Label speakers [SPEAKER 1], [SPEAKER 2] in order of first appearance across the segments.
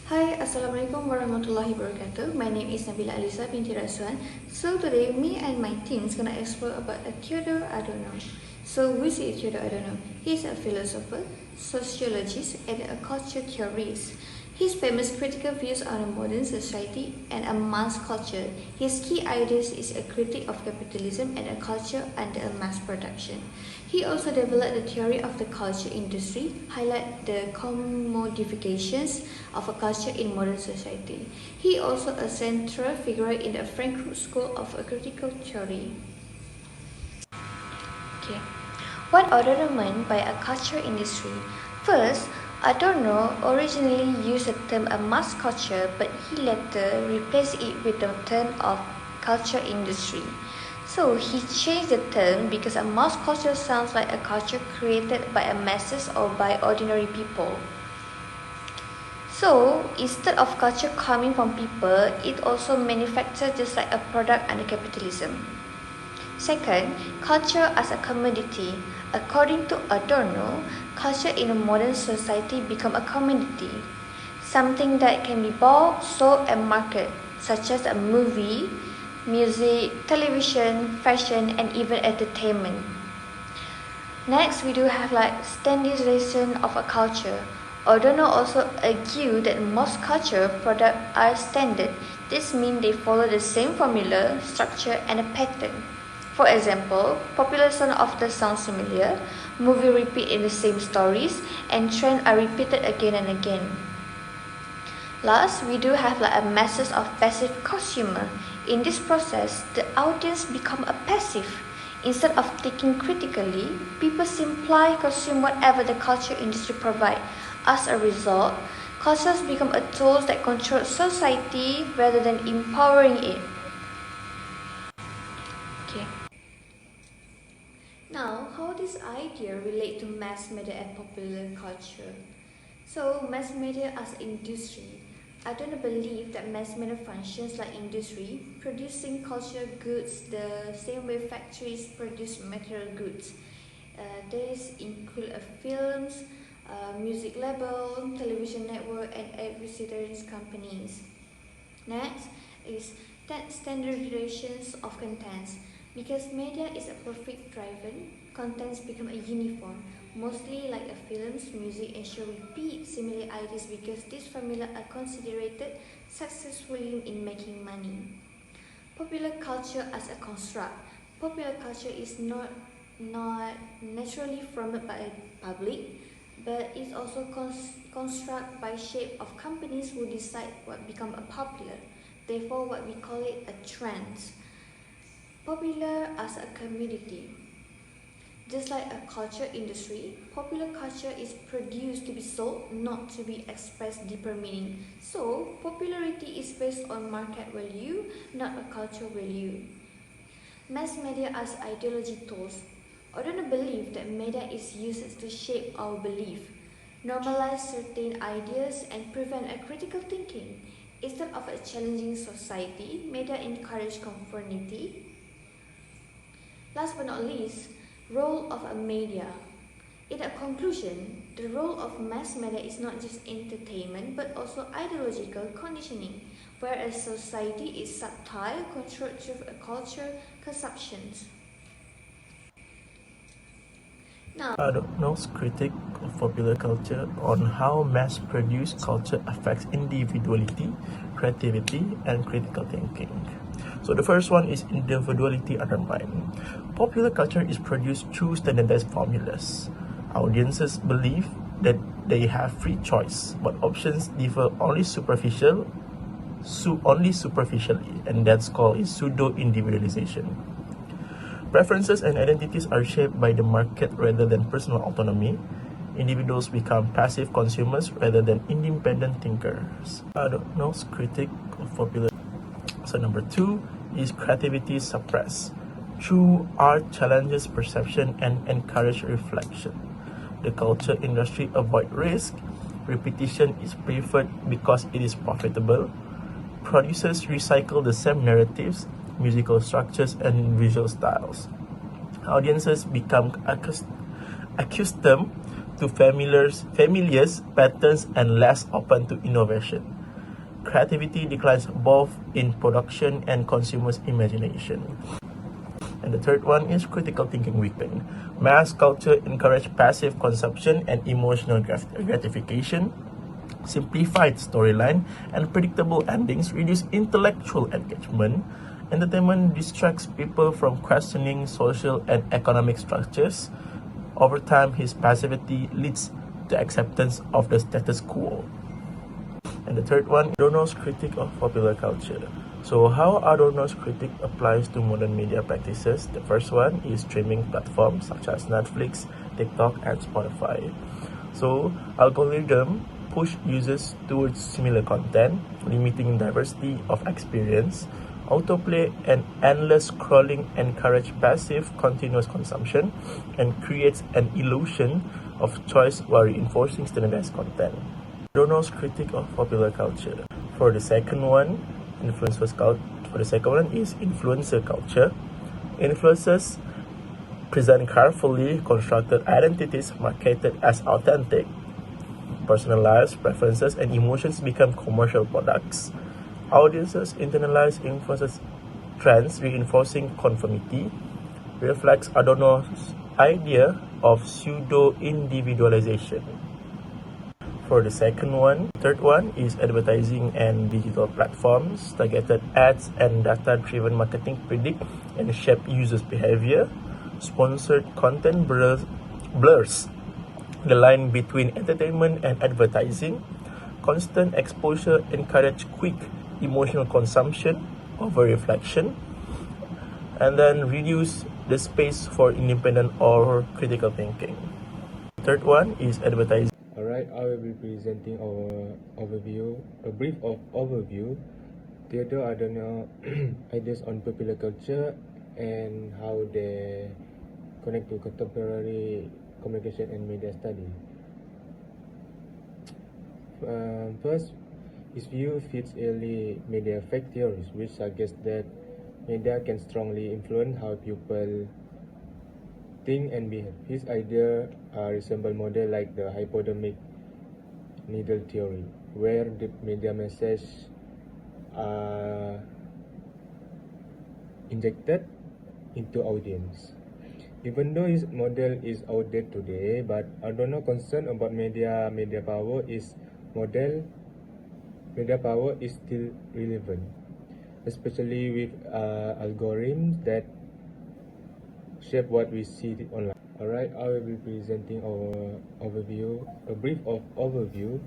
[SPEAKER 1] Hi, Assalamualaikum warahmatullahi wabarakatuh. My name is Nabila Alisa binti Raswan. So today, me and my team is gonna explore about Theodore Adorno. So who is Theodore Adorno? He is a philosopher, sociologist, and a culture theorist. His famous critical views on a modern society and a mass culture. His key ideas is a critique of capitalism and a culture under a mass production. He also developed the theory of the culture industry, highlight the commodifications of a culture in modern society. He also a central figure in the Frankfurt School of Critical Theory. Okay. What Adorno meant by a culture industry? First, Adorno originally used the term a mass culture, but he later replaced it with the term of culture industry. So he changed the term because a mass culture sounds like a culture created by a masses or by ordinary people. So instead of culture coming from people, it also manufactured just like a product under capitalism. Second, culture as a commodity. According to Adorno, culture in a modern society become a commodity, something that can be bought, sold, and marketed, such as a movie, music, television, fashion, and even entertainment. Next, we do have like standardization of a culture. Adorno also argued that most culture products are standard. This means they follow the same formula, structure, and a pattern. For example, popular song often sounds familiar, movie repeat in the same stories, and trends are repeated again and again. Last, we do have like a masses of passive consumer. In this process, the audience become a passive. Instead of thinking critically, people simply consume whatever the culture industry provide. As a result, cultures become a tool that controls society rather than empowering it. Okay. Now, how this idea relate to mass media and popular culture? So, mass media as industry. I don't believe that mass media functions like industry, producing cultural goods the same way factories produce material goods. These include films, music label, television network, and advertising companies. Next is standardizations of contents. Because media is a profit driven, contents become a uniform, mostly like a films, music, and show repeat similar ideas because these formula are considered successfully in making money. Popular culture as a construct. Popular culture is not naturally formed by a public, but is also constructed by shape of companies who decide what become a popular. Therefore, what we call it a trend. Popular as a commodity. Just like a culture industry, popular culture is produced to be sold, not to be expressed deeper meaning. So, popularity is based on market value, not a cultural value. Mass media as ideology tools. I don't believe that media is used to shape our belief, normalize certain ideas, and prevent a critical thinking. Instead of a challenging society, media encourage conformity. Last but not least, role of a media. In a conclusion, the role of mass media is not just entertainment but also ideological conditioning, whereas society is subtle, controlled through a culture consumptions. Now,
[SPEAKER 2] Adorno's critique of popular culture on how mass-produced culture affects individuality, creativity, and critical thinking. So the first one is individuality undermined. Popular culture is produced through standardized formulas. Audiences believe that they have free choice, but options differ only superficially, and that's called pseudo-individualization. Preferences and identities are shaped by the market rather than personal autonomy. Individuals become passive consumers rather than independent thinkers. Adorno's critique of popular. So number 2 is creativity suppressed. True art challenges perception and encourages reflection. The culture industry avoid risk. Repetition is preferred because it is profitable. Producers recycle the same narratives, musical structures, and visual styles. Audiences become accustomed to familiar patterns and less open to innovation. creativity declines both in production and consumers' imagination. And the third one is critical thinking weaken. Mass culture encourages passive consumption and emotional gratification. Simplified storyline and predictable endings reduce intellectual engagement. Entertainment distracts people from questioning social and economic structures. Over time, his passivity leads to acceptance of the status quo. And the third one, Adorno's critique of popular culture. So how Adorno's critique applies to modern media practices? The first one is streaming platforms such as Netflix, TikTok, and Spotify. So algorithm push users towards similar content, limiting diversity of experience. Autoplay and endless scrolling encourage passive, continuous consumption and creates an illusion of choice while reinforcing standardized content. Adorno's critique of popular culture. For the second one, is influencer culture. Influencers present carefully constructed identities marketed as authentic. Personalized preferences and emotions become commercial products. Audiences internalize influencers' trends, reinforcing conformity. Reflects Adorno's idea of pseudo-individualization. For the third one is advertising and digital platforms. Targeted ads and data-driven marketing predict and shape users' behavior. Sponsored content blurs the line between entertainment and advertising. Constant exposure encourages quick emotional consumption over reflection, and then reduce the space for independent or critical thinking. Third one is advertising.
[SPEAKER 3] Alright, I will be presenting our overview, a brief overview, Theodore Adorno ideas on popular culture and how they connect to contemporary communication and media study. First, his view fits early media effect theories, which suggest that media can strongly influence how people think and behave. His idea resemble model like the hypodermic needle theory, where the media message are injected into audience. Even though his model is outdated today, but Adorno concern about media power is still relevant, especially with algorithms that shape what we see online. Alright, I will be presenting our overview, a brief overview.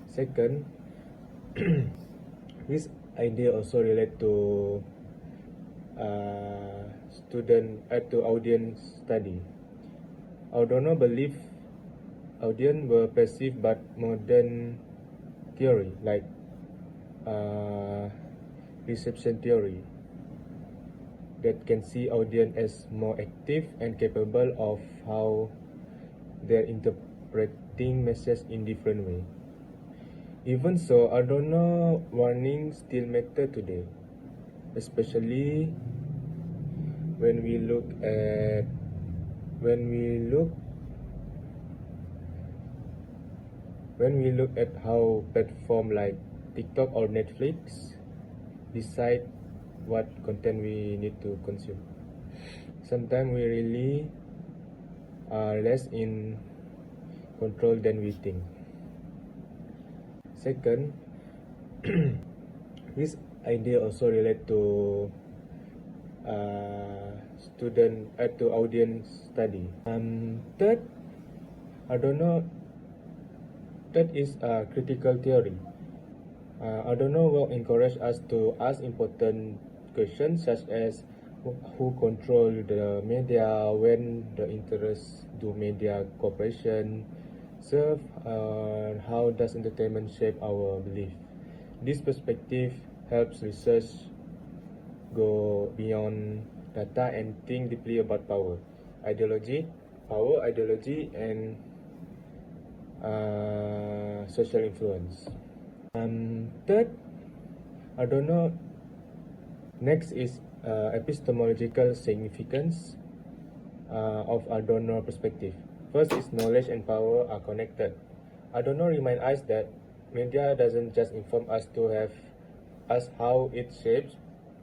[SPEAKER 3] Second, this idea also relate to audience study. Adorno believe audience were passive, but modern theory like reception theory that can see audience as more active and capable of how they're interpreting message in different way. Even so, Adorno warning still matter today, especially when we look at how platform like TikTok or Netflix decide what content we need to consume. Sometimes we really are less in control than we think. Second, this idea also relate to audience study. Third is critical theory. Adorno will encourage us to ask important questions such as who control the media, when the interests do media cooperation serve, how does entertainment shape our belief. This perspective helps research go beyond data and think deeply about power, ideology, and social influence. Third, Adorno. Next is epistemological significance of Adorno perspective. First is knowledge and power are connected. Adorno reminds us that media doesn't just inform us to have us how it shapes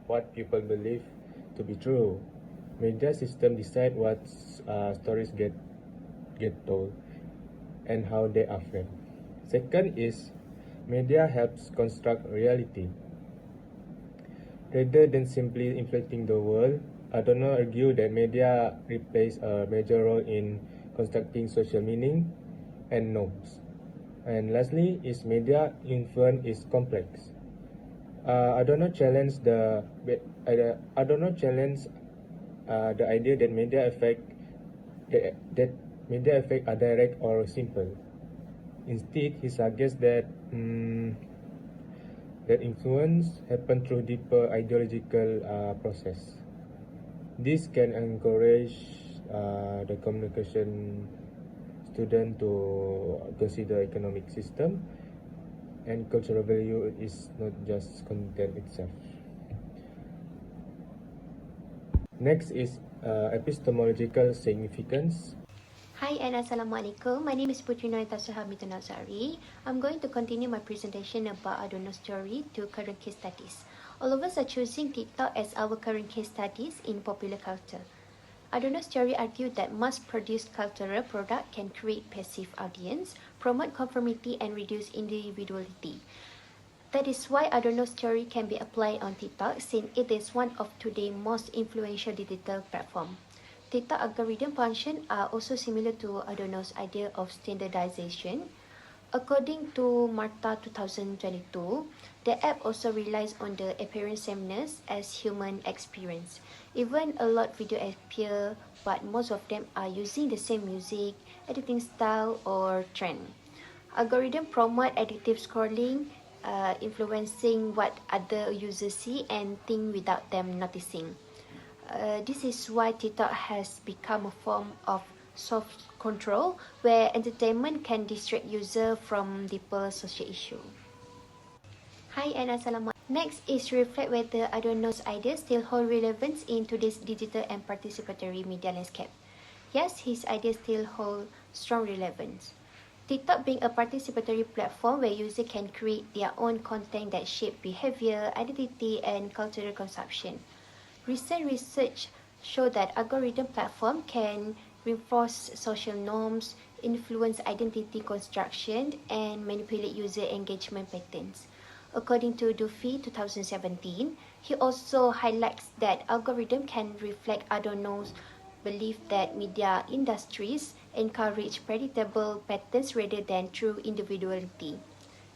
[SPEAKER 3] what people believe to be true. Media system decide what stories get told and how they are framed. Second is media helps construct reality. Rather than simply inflating the world, Adorno argued that media plays a major role in constructing social meaning and norms. And lastly, is media influence is complex. Adorno challenged the idea that media effect are direct or simple. Instead, he suggests that that influence happen through deeper ideological process. This can encourage the communication student to consider economic system and cultural value is not just content itself. Next is epistemological significance.
[SPEAKER 4] Hi and Assalamualaikum. My name is Putri Norita Suhamidun Nazari. I'm going to continue my presentation about Adorno's story to current case studies. All of us are choosing TikTok as our current case studies in popular culture. Adorno's theory argued that mass-produced cultural product can create passive audience, promote conformity and reduce individuality. That is why Adorno's theory can be applied on TikTok since it is one of today's most influential digital platforms. TikTok algorithm functions are also similar to Adorno's idea of standardization. According to Marta 2022, the app also relies on the apparent sameness as human experience. Even a lot of videos appear, but most of them are using the same music, editing style, or trend. Algorithm promote addictive scrolling, influencing what other users see and think without them noticing. This is why TikTok has become a form of soft control where entertainment can distract users from deeper social issues. Hi and Assalamualaikum. Next is reflect whether Adorno's ideas still hold relevance in today's digital and participatory media landscape. Yes, his ideas still hold strong relevance. TikTok being a participatory platform where users can create their own content that shape behavior, identity, and cultural consumption. Recent research show that algorithm platform can reinforce social norms, influence identity construction, and manipulate user engagement patterns. According to Duffy 2017, he also highlights that algorithm can reflect Adorno's belief that media industries encourage predictable patterns rather than true individuality.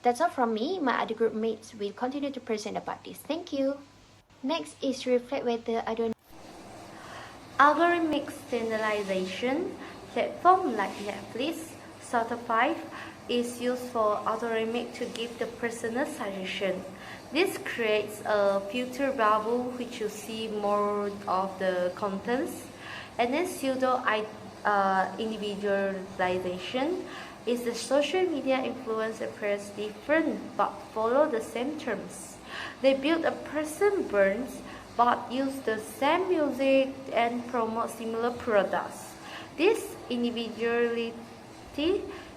[SPEAKER 4] That's all from me. My other group mates will continue to present about this. Thank you. Next is reflect whether Adorno.
[SPEAKER 5] Algorithmic standardization platform like Netflix, Spotify is used for algorithmic to give the personal suggestion. This creates a filter bubble which you see more of the contents, and then pseudo individualization is the social media influence appears different but follow the same terms. They build a person brands but use the same music and promote similar products. This individuality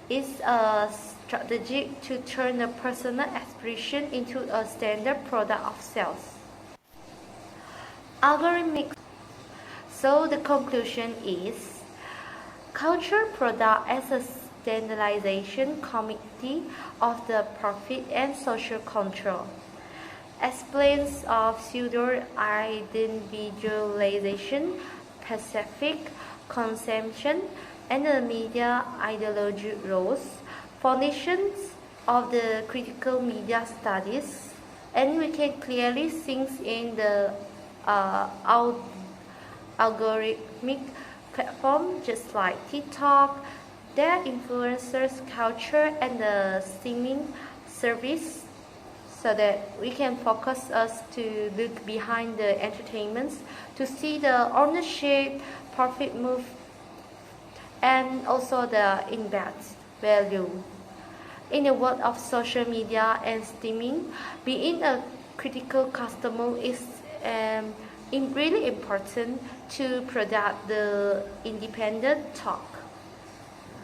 [SPEAKER 5] is a strategy to turn a personal expression into a standard product of sales. Algorithmic. So the conclusion is culture product as a standardization committee of the profit and social control. Explains of pseudo-individualization, pacific consumption, and the media ideology roles, foundations of the critical media studies, and we can clearly see in the algorithmic platform just like TikTok, their influencers culture and the streaming service, so that we can focus us to look behind the entertainments to see the ownership, profit move, and also the invest value. In the world of social media and streaming, being a critical customer is really important to product the independent talk.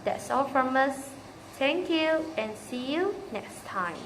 [SPEAKER 5] That's all from us. Thank you and see you next time.